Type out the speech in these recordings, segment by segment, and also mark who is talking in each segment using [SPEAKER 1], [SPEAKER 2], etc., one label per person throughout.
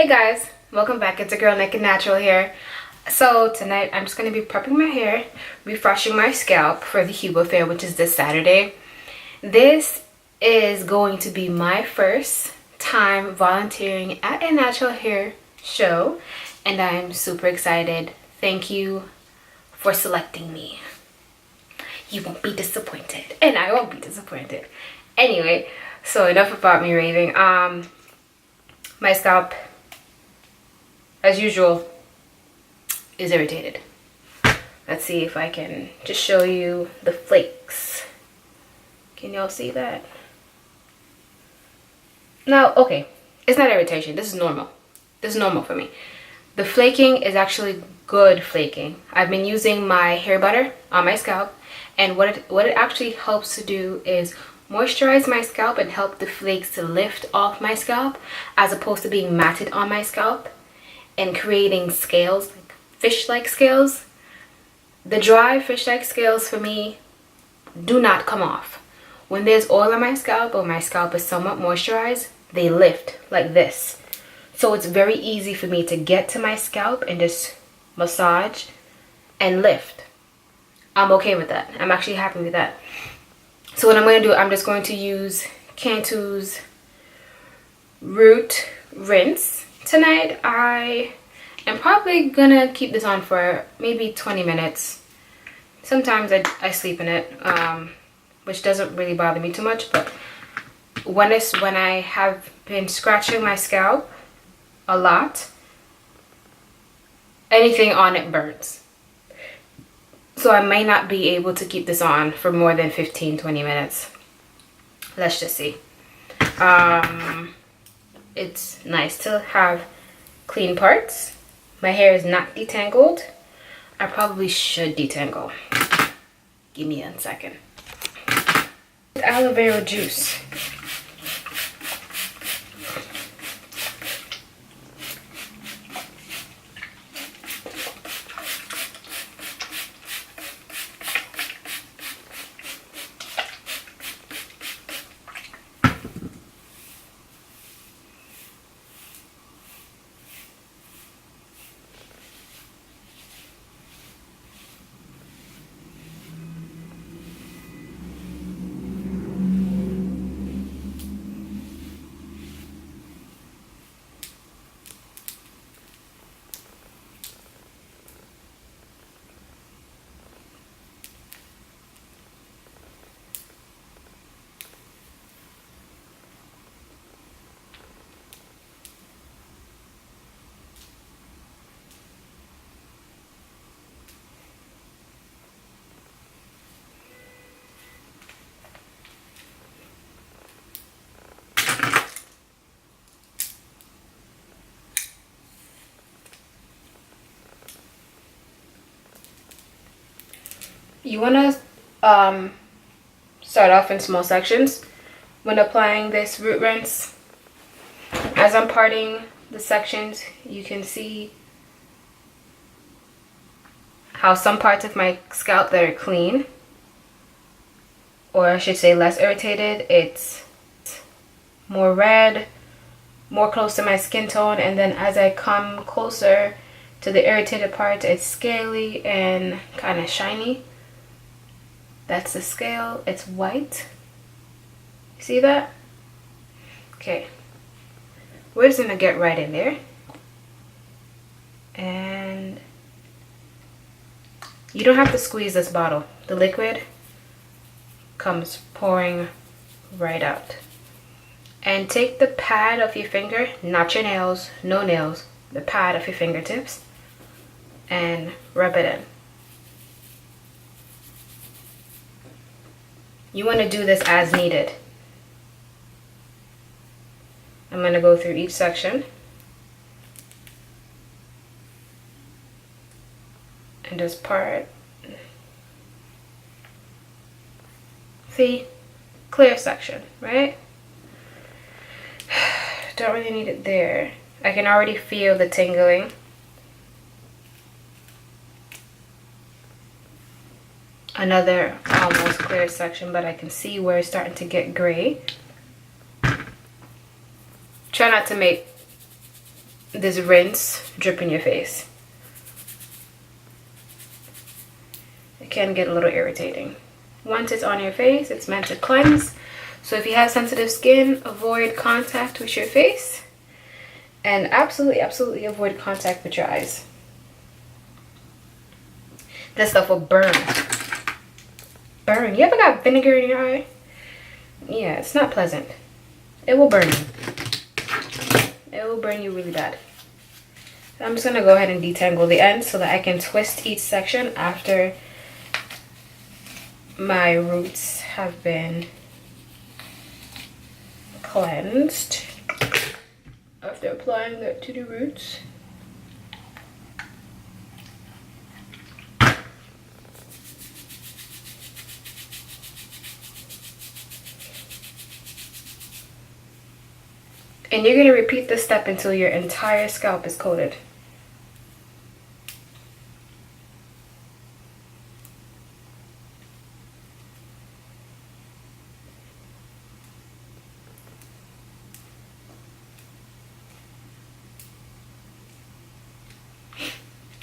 [SPEAKER 1] Hey guys, welcome back. It's a girl Naked Natural here. So tonight I'm just going to be prepping my hair, refreshing my scalp for the Hugo Fair, which is this Saturday. This is going to be my first time volunteering at a natural hair show, and I'm super excited. Thank you for selecting me. You won't be disappointed, and I won't be disappointed. Anyway, so enough about me raving. My scalp, as usual, is irritated. Let's see if I can just show you the flakes. Can y'all see that? No, okay. It's not irritation. This is normal. This is normal for me. The flaking is actually good flaking. I've been using my hair butter on my scalp, and what it actually helps to do is moisturize my scalp and help the flakes to lift off my scalp, as opposed to being matted on my scalp and creating scales, like fish-like scales. The dry fish-like scales for me do not come off. When there's oil on my scalp or my scalp is somewhat moisturized, they lift like this. So it's very easy for me to get to my scalp and just massage and lift. I'm okay with that. I'm actually happy with that. So what I'm going to do, I'm just going to use Cantu's Root Rinse tonight. I am probably going to keep this on for maybe 20 minutes. Sometimes I sleep in it, which doesn't really bother me too much. But when I have been scratching my scalp a lot, anything on it burns. So I may not be able to keep this on for more than 15-20 minutes. Let's just see. It's nice to have clean parts. My hair is not detangled. I probably should detangle. Give me a second. Aloe vera juice. You want to start off in small sections when applying this root rinse. As I'm parting the sections, you can see how some parts of my scalp that are clean, or I should say less irritated, it's more red, more close to my skin tone, and then as I come closer to the irritated part, it's scaly and kind of shiny. That's the scale. It's white. See that? Okay. We're just gonna get right in there. And you don't have to squeeze this bottle. The liquid comes pouring right out. And take the pad of your finger, not your nails, no nails, the pad of your fingertips, and rub it in. You want to do this as needed. I'm going to go through each section and just part. See? Clear section, right? Don't really need it there. I can already feel the tingling. Another almost clear section, but I can see where it's starting to get gray. Try not to make this rinse drip in your face. It can get a little irritating. Once it's on your face, it's meant to cleanse. So if you have sensitive skin, avoid contact with your face. And absolutely avoid contact with your eyes. This stuff will burn. Burn. You ever got vinegar in your eye? Yeah, it's not pleasant. It will burn you. It will burn you really bad. I'm just going to go ahead and detangle the ends so that I can twist each section after my roots have been cleansed. After applying that to the roots. And you're going to repeat this step until your entire scalp is coated.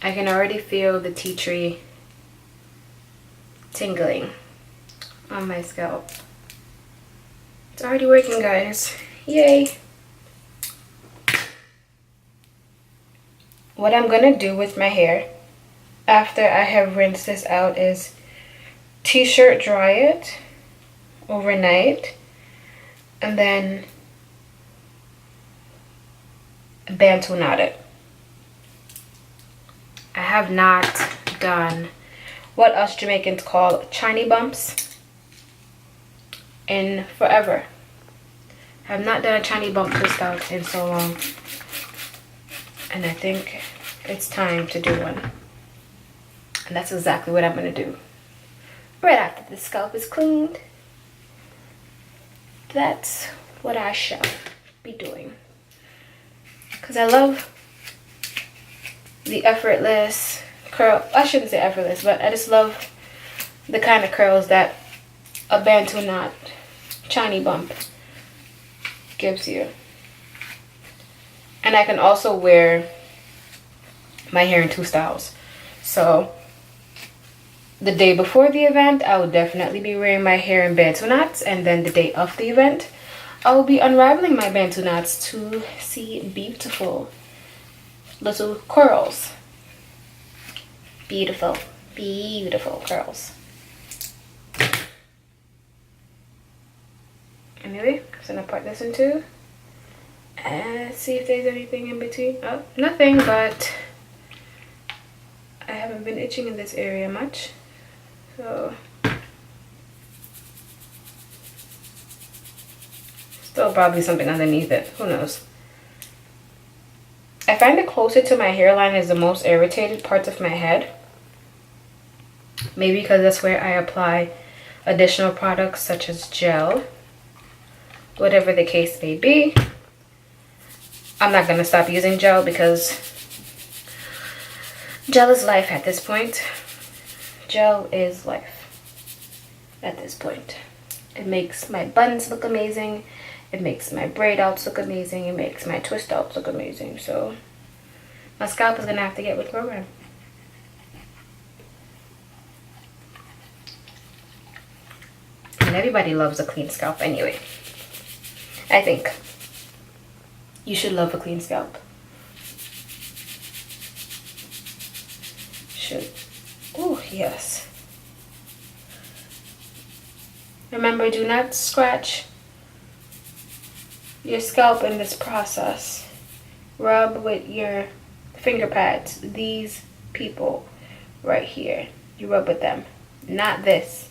[SPEAKER 1] I can already feel the tea tree tingling on my scalp. It's already working, guys. Yay! What I'm gonna do with my hair after I have rinsed this out is t-shirt dry it overnight and then Bantu knot it. I have not done what us Jamaicans call chiny bumps in forever. I have not done a chiny bump twist out in so long. And I think it's time to do one. And that's exactly what I'm going to do. Right after the scalp is cleaned. That's what I shall be doing. Because I love the effortless curl. I shouldn't say effortless, but I just love the kind of curls that a Bantu knot chiny bump gives you. And I can also wear my hair in two styles. So the day before the event, I will definitely be wearing my hair in Bantu knots, and then the day of the event, I will be unraveling my Bantu knots to see beautiful little curls. Beautiful, beautiful curls. Anyway, I'm gonna part this in two and see if there's anything in between. Oh, nothing, but I haven't been itching in this area much, so still probably something underneath it, who knows. I find it closer to my hairline is the most irritated parts of my head. Maybe because that's where I apply additional products such as gel. Whatever the case may be. I'm not going to stop using gel because gel is life at this point. Gel is life at this point. It makes my buns look amazing. It makes my braid outs look amazing. It makes my twist outs look amazing. So my scalp is going to have to get with the program. And everybody loves a clean scalp anyway. I think you should love a clean scalp. Should. Oh, yes. Remember, do not scratch your scalp in this process. Rub with your finger pads. These people right here. You rub with them. Not this.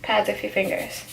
[SPEAKER 1] Pads with your fingers.